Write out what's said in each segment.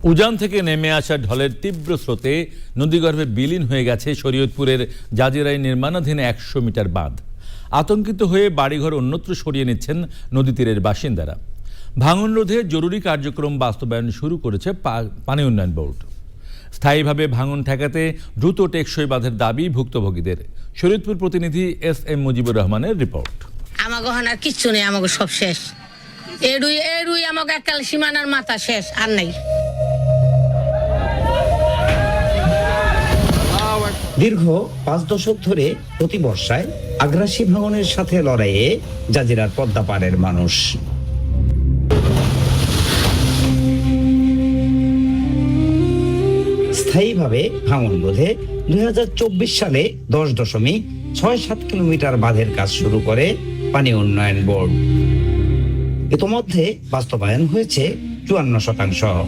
উজান থেকে নেমে আসা ঢলের তীব্র স্রোতে নদীগর্ভে বিলীন হয়ে গেছে শরীয়তপুরের জাজিরায় নির্মাণাধীন ১০০ মিটার বাঁধ। আতঙ্কিত হয়ে বাড়িঘর অন্যত্র সরিয়ে নিচ্ছেন নদী তীরের বাসিন্দারা। ভাঙন রোধে জরুরি কার্যক্রম বাস্তবায়ন শুরু করেছে পানি উন্নয়ন বোর্ড। স্থায়ীভাবে ভাঙন ঠেকাতে দ্রুত টেকসই বাঁধের দাবি ভুক্তভোগীদের। শরীয়তপুর প্রতিনিধি এস.এম. মুজিবুর রহমানের রিপোর্ট। আমাকে আর কিচ্ছু নেই, আমাকে সব শেষ। এরুই আমাকে একাল সীমানার মাথা শেষ, আর নাই। দীর্ঘ ৫ দশক ধরে প্রতি বর্ষায় আগ্রাসী ভাঙনের সাথে লড়াইয়ে জাজিরার পদ্মা পাড়ের মানুষ। স্থায়ীভাবে ভাঙন রোধে ২০২৪ সালে ১০.৬৭ কিলোমিটার বাঁধের কাজ শুরু করে পানি উন্নয়ন বোর্ড। ইতোমধ্যে বাস্তবায়ন হয়েছে ৫৪%।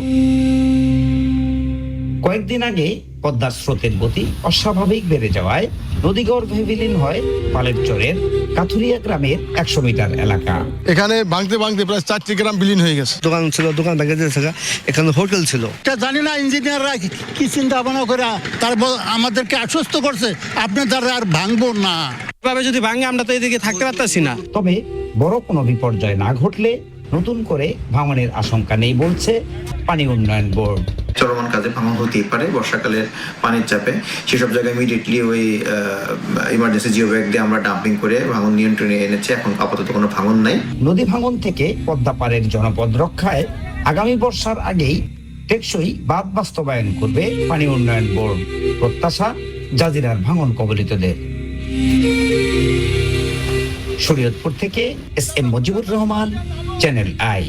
কয়েকদিন আগে পদ্মার স্রোতের গতি অস্বাভাবিক বেড়ে যাওয়ায় নদীগর্ভে বিলীন হয় পালেরচরের কাথুরিয়া গ্রামের ১০০ মিটার এলাকা। এখানে ভাঙতে ভাঙতে প্রায় ৪টি গ্রাম বিলীন হয়ে গেছে। দোকান ছিল, দোকান ভেঙে দিয়েছে, এখানে হোটেল ছিল। জানি না ইঞ্জিনিয়াররা কি চিন্তা ভাবনা করে তারপর আমাদেরকে আশ্বস্ত করছে আপনার দ্বারা আর ভাঙবো না। এভাবে যদি ভাঙে আমরা তো এদিকে থাকতে পারতাছি না। তবে বড় কোনো বিপর্যয় না ঘটলে নতুন করে ভাঙনের আশঙ্কা নেই বলছে পানি উন্নয়ন বোর্ড। চলমান কাজে ভাঙন হতেই পারে বর্ষাকালের পানির চাপে। সেসব জায়গায় ইমিডিয়েটলি ওই ইমার্জেন্সি জিও ব্যাগ দিয়ে আমরা ডাম্পিং করে ভাঙন নিয়ন্ত্রণে এনেছে। এখন আপাতত কোনো ভাঙন নাই। নদী ভাঙন থেকে পদ্মা পাড়ের জনপদ রক্ষায় আগামী বর্ষার আগেই টেকসই বাঁধ বাস্তবায়ন করবে পানি উন্নয়ন বোর্ড। প্রত্যাশা জাজিরার ভাঙন কবলিতদের। শরীয়তপুর থেকে SM. Mujibur Rahman, channel I.